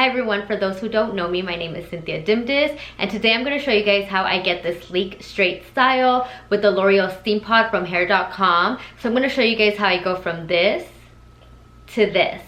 Hi everyone, for those who don't know me, my name is Cynthia Dimdis, and today I'm going to show you guys how I get this sleek straight style with the L'Oreal Steam Pod from hair.com. So I'm going to show you guys how I go from this to this.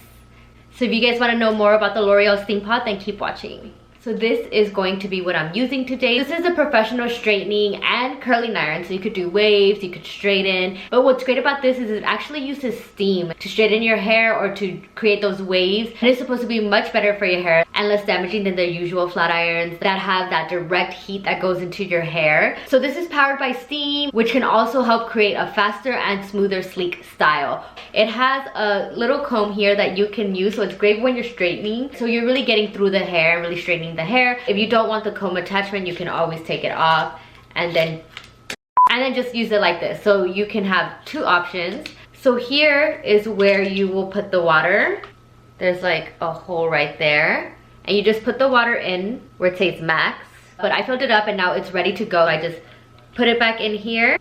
So if you guys want to know more about the L'Oreal Steam Pod, then keep watching. So this is going to be what I'm using today. This is a professional straightening and curling iron. So you could do waves, you could straighten. But what's great about this is it actually uses steam to straighten your hair or to create those waves. And it's supposed to be much better for your hair and less damaging than the usual flat irons that have that direct heat that goes into your hair. So this is powered by steam, which can also help create a faster and smoother, sleek style. It has a little comb here that you can use, so it's great when you're straightening. So you're really getting through the hair and really straightening the hair. If you don't want the comb attachment, you can always take it off and then just use it like this. So you can have two options. So here is where you will put the water. There's like a hole right there, and you just put the water in where it says max. But I filled it up and now it's ready to go. I just put it back in here.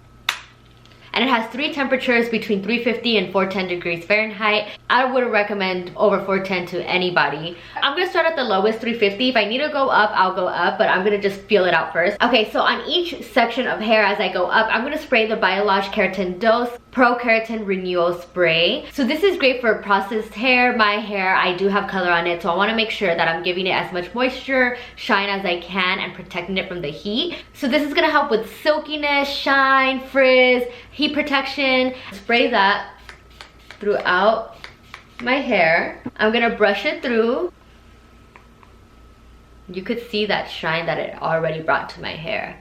And it has three temperatures between 350 and 410 degrees Fahrenheit. I would recommend over 410 to anybody. I'm gonna start at the lowest, 350. If I need to go up, I'll go up, but I'm gonna just feel it out first. Okay, so on each section of hair as I go up, I'm gonna spray the Biolage Keratin Dose Pro Keratin Renewal Spray. So this is great for processed hair. My hair, I do have color on it, so I wanna make sure that I'm giving it as much moisture, shine as I can, and protecting it from the heat. So this is gonna help with silkiness, shine, frizz, heat protection. Spray that throughout my hair. I'm gonna brush it through. You could see that shine that it already brought to my hair.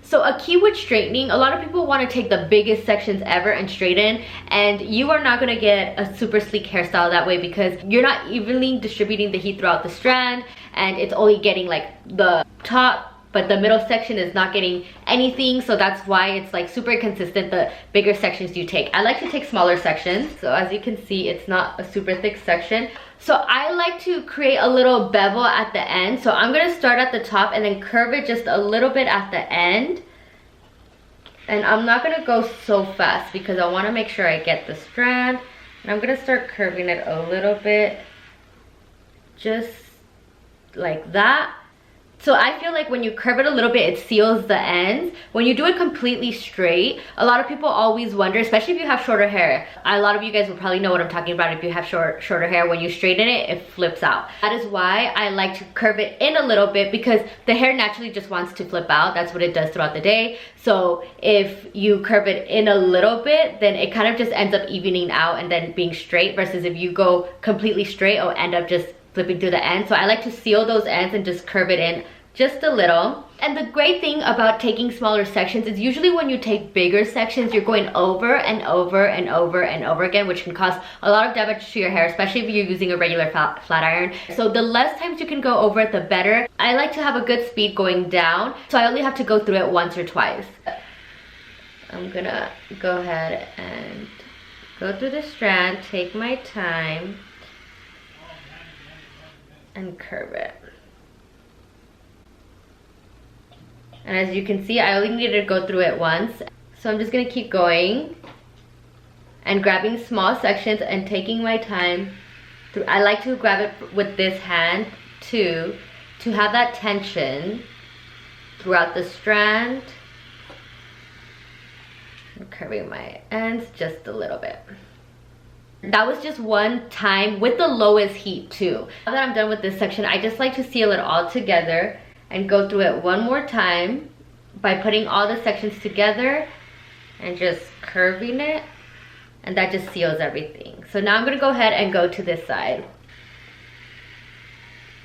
So a key with straightening, a lot of people want to take the biggest sections ever and straighten, and you are not going to get a super sleek hairstyle that way because you're not evenly distributing the heat throughout the strand, and it's only getting like the top, but the middle section is not getting anything. So that's why it's like super consistent the bigger sections you take. I like to take smaller sections. So as you can see, it's not a super thick section. So I like to create a little bevel at the end. So I'm gonna start at the top and then curve it just a little bit at the end. And I'm not gonna go so fast because I wanna make sure I get the strand. And I'm gonna start curving it a little bit, just like that. So I feel like when you curve it a little bit, it seals the ends. When you do it completely straight, a lot of people always wonder, especially if you have shorter hair. A lot of you guys will probably know what I'm talking about. If you have shorter hair, when you straighten it, it flips out. That is why I like to curve it in a little bit, because the hair naturally just wants to flip out. That's what it does throughout the day. So if you curve it in a little bit, then it kind of just ends up evening out and then being straight, versus if you go completely straight, it'll end up just flipping through the ends. So I like to seal those ends and just curve it in just a little. And the great thing about taking smaller sections is usually when you take bigger sections, you're going over and over and over and over again, which can cause a lot of damage to your hair, especially if you're using a regular flat iron. So the less times you can go over it, the better. I like to have a good speed going down, so I only have to go through it once or twice. I'm gonna go ahead and go through the strand, take my time, and curve it. And as you can see, I only needed to go through it once. So I'm just gonna keep going and grabbing small sections and taking my time through. I like to grab it with this hand too, to have that tension throughout the strand. I'm curving my ends just a little bit. That was just one time with the lowest heat too. Now that I'm done with this section, I just like to seal it all together and go through it one more time by putting all the sections together and just curving it, and that just seals everything. So now I'm gonna go ahead and go to this side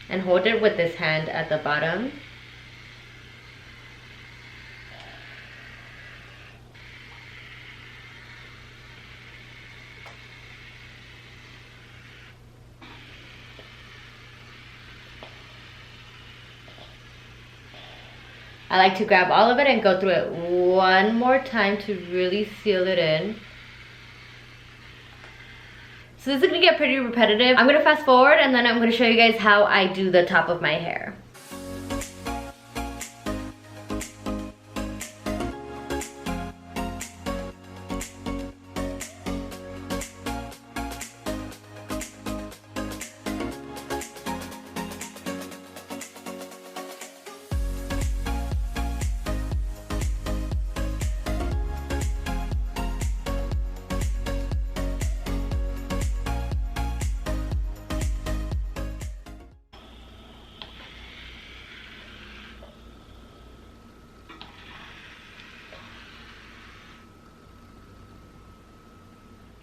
and hold it with this hand at the bottom. I like to grab all of it and go through it one more time to really seal it in. So this is gonna get pretty repetitive. I'm gonna fast forward and then I'm gonna show you guys how I do the top of my hair.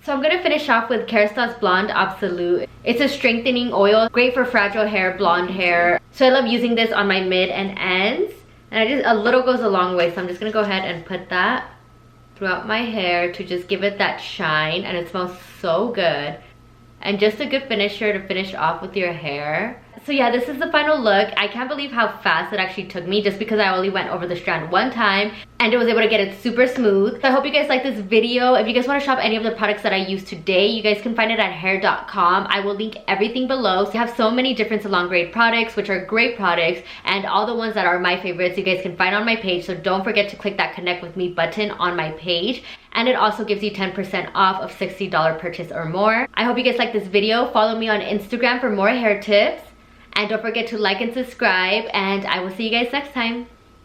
So I'm gonna finish off with Kerastase Blonde Absolute. It's a strengthening oil, great for fragile hair, blonde hair. So I love using this on my mid and ends. And a little goes a long way, so I'm just gonna go ahead and put that throughout my hair to just give it that shine, and it smells so good. And just a good finisher to finish off with your hair. So yeah, this is the final look. I can't believe how fast it actually took me just because I only went over the strand one time and I was able to get it super smooth. So I hope you guys like this video. If you guys want to shop any of the products that I used today, you guys can find it at hair.com. I will link everything below. So you have so many different salon grade products, which are great products, and all the ones that are my favorites you guys can find on my page. So don't forget to click that connect with me button on my page. And it also gives you 10% off of $60 purchase or more. I hope you guys like this video. Follow me on Instagram for more hair tips. And don't forget to like and subscribe, and I will see you guys next time.